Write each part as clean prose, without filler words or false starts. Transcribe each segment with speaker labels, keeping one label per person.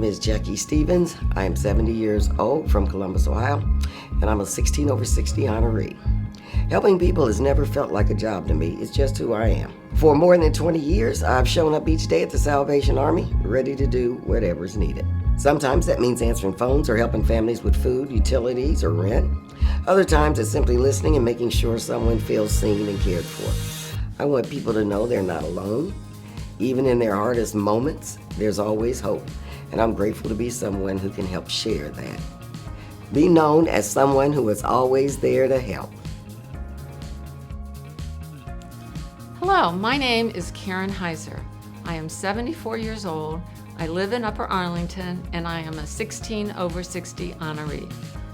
Speaker 1: is Jackie Stevens. I am 70 years old from Columbus, Ohio, and I'm a 16 over 60 honoree. Helping people has never felt like a job to me. It's just who I am. For more than 20 years, I've shown up each day at the Salvation Army, ready to do whatever's needed. Sometimes that means answering phones or helping families with food, utilities, or rent. Other times it's simply listening and making sure someone feels seen and cared for. I want people to know they're not alone. Even in their hardest moments, there's always hope, and I'm grateful to be someone who can help share that. Be known as someone who is always there to help.
Speaker 2: Hello, my name is Karen Heiser. I am 74 years old. I live in Upper Arlington, and I am a 16 over 60 honoree.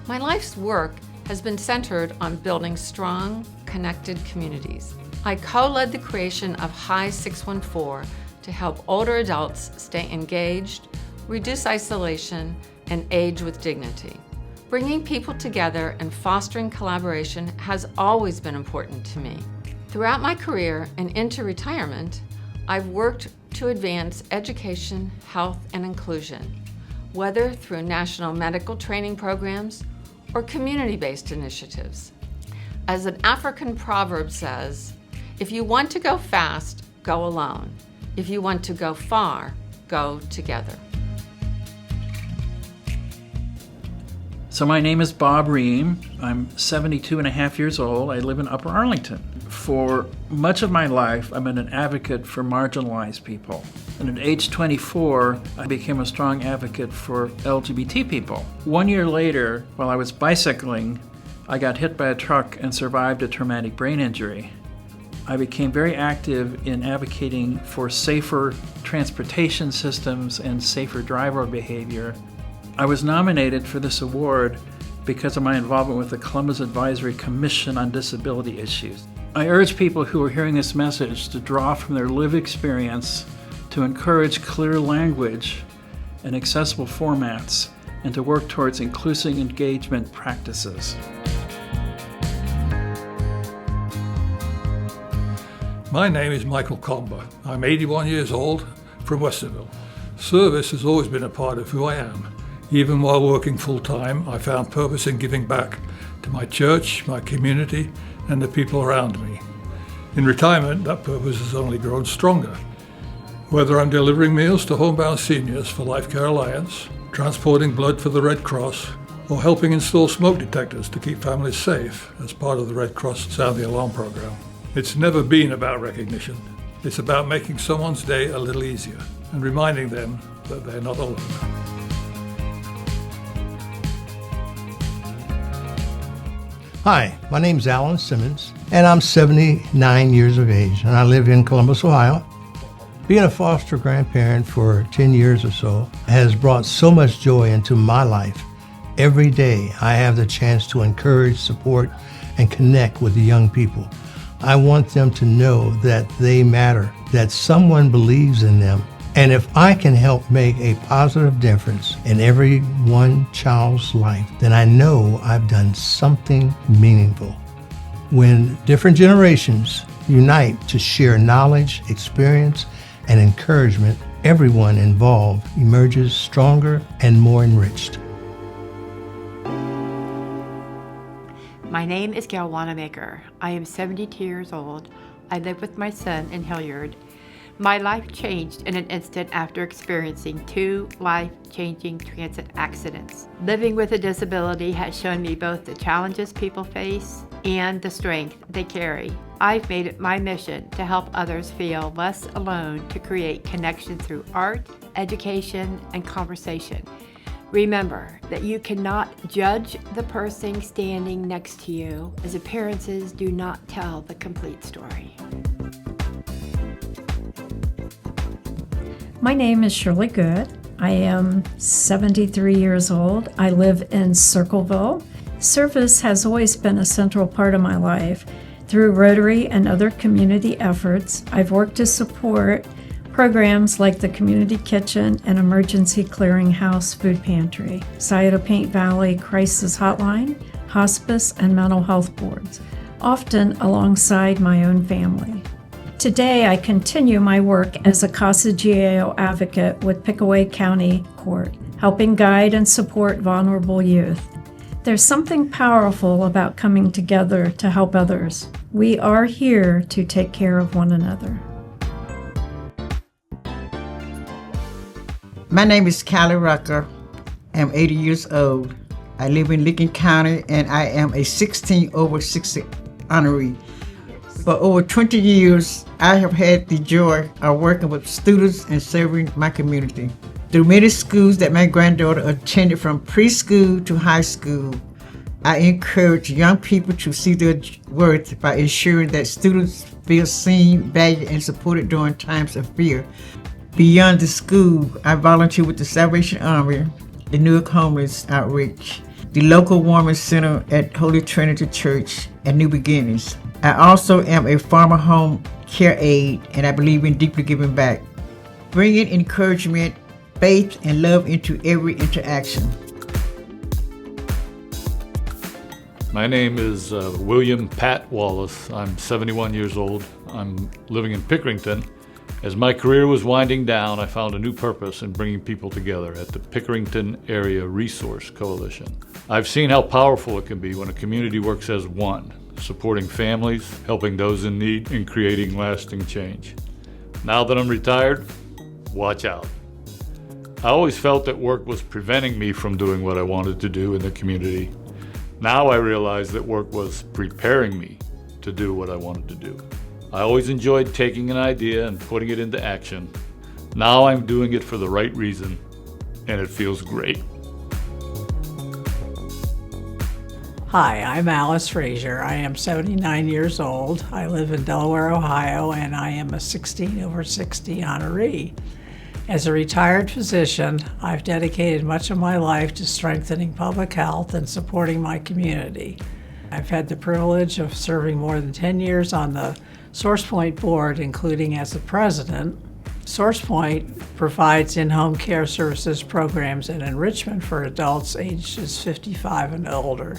Speaker 2: My life's work has been centered on building strong, connected communities. I co-led the creation of High 614 to help older adults stay engaged, reduce isolation, and age with dignity. Bringing people together and fostering collaboration has always been important to me. Throughout my career and into retirement, I've worked to advance education, health, and inclusion, whether through national medical training programs or community-based initiatives. As an African proverb says, if you want to go fast, go alone. If you want to go far, go together.
Speaker 3: So my name is Bob Ream. I'm 72 and a half years old. I live in Upper Arlington. For much of my life, I've been an advocate for marginalized people. And at age 24, I became a strong advocate for LGBT people. 1 year later, while I was bicycling, I got hit by a truck and survived a traumatic brain injury. I became very active in advocating for safer transportation systems and safer driver behavior. I was nominated for this award because of my involvement with the Columbus Advisory Commission on Disability Issues. I urge people who are hearing this message to draw from their lived experience, to encourage clear language and accessible formats, and to work towards inclusive engagement practices.
Speaker 4: My name is Michael Comber. I'm 81 years old from Westerville. Service has always been a part of who I am. Even while working full-time, I found purpose in giving back to my church, my community, and the people around me. In retirement, that purpose has only grown stronger. Whether I'm delivering meals to homebound seniors for Life Care Alliance, transporting blood for the Red Cross, or helping install smoke detectors to keep families safe as part of the Red Cross Sound the Alarm program. It's never been about recognition. It's about making someone's day a little easier and reminding them that they're not alone.
Speaker 5: Hi, my name's Alan Simmons, and I'm 79 years of age, and I live in Columbus, Ohio. Being a foster grandparent for 10 years or so has brought so much joy into my life. Every day I have the chance to encourage, support, and connect with the young people. I want them to know that they matter, that someone believes in them. And if I can help make a positive difference in every one child's life, then I know I've done something meaningful. When different generations unite to share knowledge, experience, and encouragement, everyone involved emerges stronger and more enriched.
Speaker 6: My name is Gail Wanamaker. I am 72 years old. I live with my son in Hilliard. My life changed in an instant after experiencing 2 life-changing transit accidents. Living with a disability has shown me both the challenges people face and the strength they carry. I've made it my mission to help others feel less alone, to create connection through art, education, and conversation. Remember that you cannot judge the person standing next to you, as appearances do not tell the complete story.
Speaker 7: My name is Shirley Good. I am 73 years old. I live in Circleville. Service has always been a central part of my life. Through Rotary and other community efforts, I've worked to support programs like the Community Kitchen and Emergency Clearinghouse Food Pantry, Scioto Paint Valley Crisis Hotline, hospice, and mental health boards, often alongside my own family. Today, I continue my work as a Casa GAO advocate with Pickaway County Court, helping guide and support vulnerable youth. There's something powerful about coming together to help others. We are here to take care of one another.
Speaker 8: My name is Callie Rucker. I'm 80 years old. I live in Lincoln County and I am a 16 over 60 honoree. For over 20 years, I have had the joy of working with students and serving my community. Through many schools that my granddaughter attended from preschool to high school, I encourage young people to see their worth by ensuring that students feel seen, valued, and supported during times of fear. Beyond the school, I volunteer with the Salvation Army, the Newark Homeless Outreach, the local Women's Center at Holy Trinity Church, and New Beginnings. I also am a former home care aide, and I believe in deeply giving back, bringing encouragement, faith, and love into every interaction.
Speaker 9: My name is William Pat Wallace. I'm 71 years old. I'm living in Pickerington. As my career was winding down, I found a new purpose in bringing people together at the Pickerington Area Resource Coalition. I've seen how powerful it can be when a community works as one, supporting families, helping those in need, and creating lasting change. Now that I'm retired, watch out. I always felt that work was preventing me from doing what I wanted to do in the community. Now I realize that work was preparing me to do what I wanted to do. I always enjoyed taking an idea and putting it into action. Now I'm doing it for the right reason, and it feels great.
Speaker 10: Hi, I'm Alice Frazier. I am 79 years old. I live in Delaware, Ohio, and I am a 16 over 60 honoree. As a retired physician, I've dedicated much of my life to strengthening public health and supporting my community. I've had the privilege of serving more than 10 years on the SourcePoint board, including as the president. SourcePoint provides in-home care services, programs, and enrichment for adults ages 55 and older.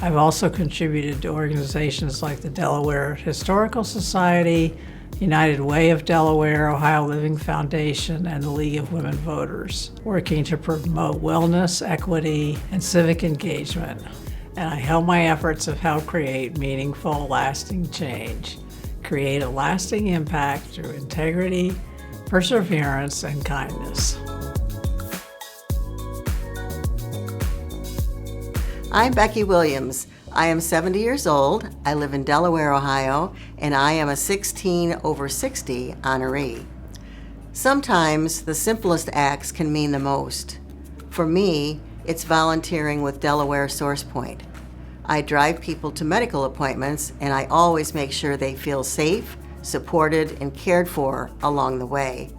Speaker 10: I've also contributed to organizations like the Delaware Historical Society, United Way of Delaware, Ohio Living Foundation, and the League of Women Voters, working to promote wellness, equity, and civic engagement. And I hope my efforts have helped create meaningful, lasting change, create a lasting impact through integrity, perseverance, and kindness.
Speaker 11: I'm Becky Williams. I am 70 years old. I live in Delaware, Ohio, and I am a 16 over 60 honoree. Sometimes the simplest acts can mean the most. For me, it's volunteering with Delaware SourcePoint. I drive people to medical appointments, and I always make sure they feel safe, supported, and cared for along the way.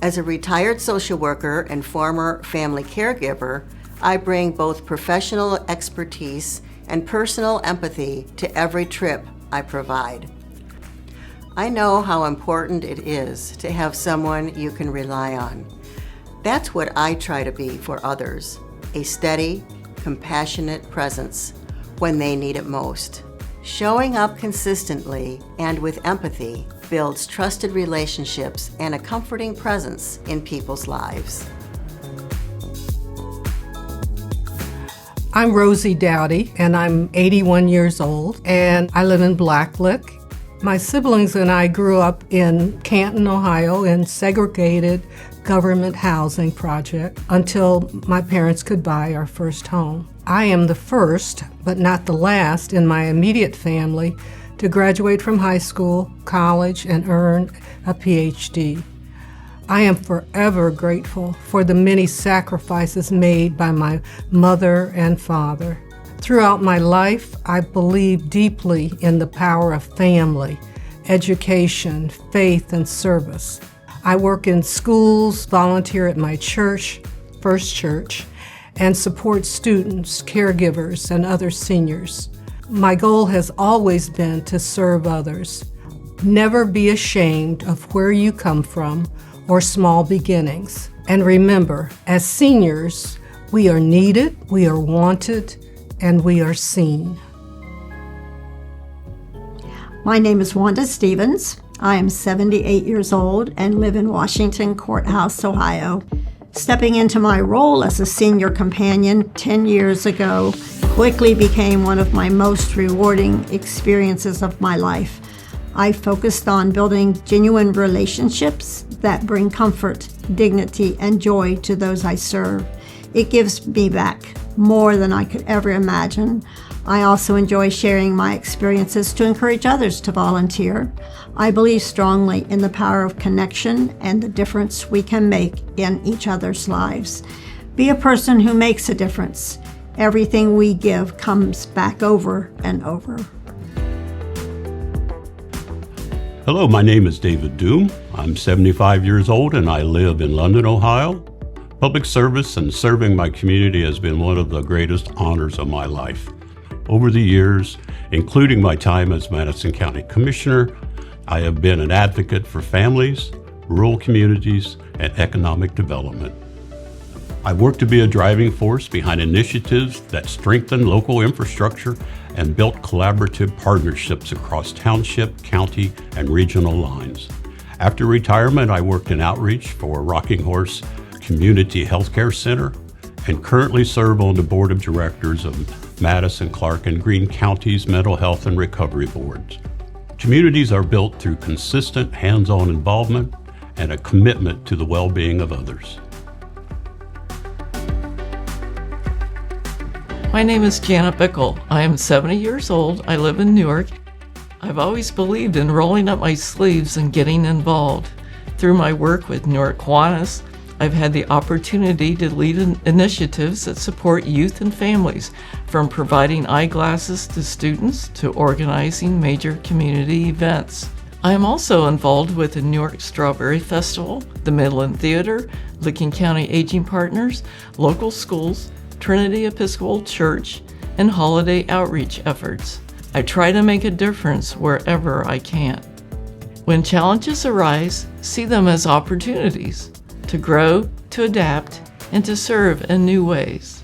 Speaker 11: As a retired social worker and former family caregiver, I bring both professional expertise and personal empathy to every trip I provide. I know how important it is to have someone you can rely on. That's what I try to be for others, a steady, compassionate presence when they need it most. Showing up consistently and with empathy builds trusted relationships and a comforting presence in people's lives.
Speaker 12: I'm Rosie Dowdy, and I'm 81 years old, and I live in Blacklick. My siblings and I grew up in Canton, Ohio, in segregated government housing project until my parents could buy our first home. I am the first, but not the last, in my immediate family to graduate from high school, college, and earn a PhD. I am forever grateful for the many sacrifices made by my mother and father. Throughout my life, I believe deeply in the power of family, education, faith, and service. I work in schools, volunteer at my church, First Church, and support students, caregivers, and other seniors. My goal has always been to serve others. Never be ashamed of where you come from or small beginnings. And remember, as seniors, we are needed, we are wanted, and we are seen.
Speaker 13: My name is Wanda Stevens. I am 78 years old and live in Washington Courthouse, Ohio. Stepping into my role as a senior companion 10 years ago quickly became one of my most rewarding experiences of my life. I focused on building genuine relationships that bring comfort, dignity, and joy to those I serve. It gives me back more than I could ever imagine. I also enjoy sharing my experiences to encourage others to volunteer. I believe strongly in the power of connection and the difference we can make in each other's lives. Be a person who makes a difference. Everything we give comes back over and over.
Speaker 14: Hello, my name is David Doom. I'm 75 years old and I live in London, Ohio. Public service and serving my community has been one of the greatest honors of my life. Over the years, including my time as Madison County Commissioner, I have been an advocate for families, rural communities, and economic development. I work to be a driving force behind initiatives that strengthen local infrastructure and built collaborative partnerships across township, county, and regional lines. After retirement, I worked in outreach for Rocking Horse Community Healthcare Center and currently serve on the board of directors of Madison, Clark, and Greene Counties Mental Health and Recovery Boards. Communities are built through consistent hands-on involvement and a commitment to the well-being of others.
Speaker 15: My name is Janet Bickle. I am 70 years old. I live in Newark. I've always believed in rolling up my sleeves and getting involved. Through my work with Newark Kiwanis, I've had the opportunity to lead initiatives that support youth and families, from providing eyeglasses to students to organizing major community events. I am also involved with the Newark Strawberry Festival, the Midland Theater, Licking County Aging Partners, local schools, Trinity Episcopal Church, and holiday outreach efforts. I try to make a difference wherever I can. When challenges arise, see them as opportunities to grow, to adapt, and to serve in new ways.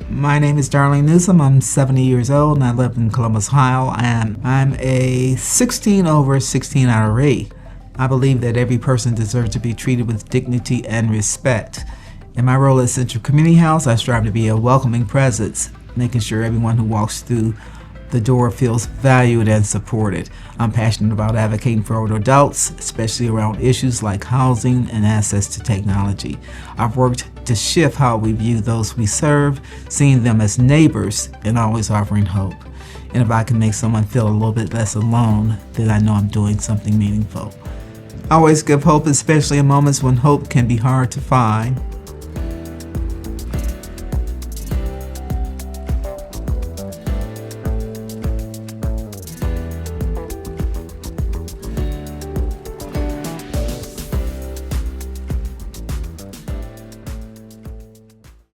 Speaker 16: My name is Darlene Newsom. I'm 70 years old and I live in Columbus, Ohio, and I'm a 16 over 16 honoree. I believe that every person deserves to be treated with dignity and respect. In my role at Central Community House, I strive to be a welcoming presence, making sure everyone who walks through the door feels valued and supported. I'm passionate about advocating for older adults, especially around issues like housing and access to technology. I've worked to shift how we view those we serve, seeing them as neighbors and always offering hope. And if I can make someone feel a little bit less alone, then I know I'm doing something meaningful. I always give hope, especially in moments when hope can be hard to find.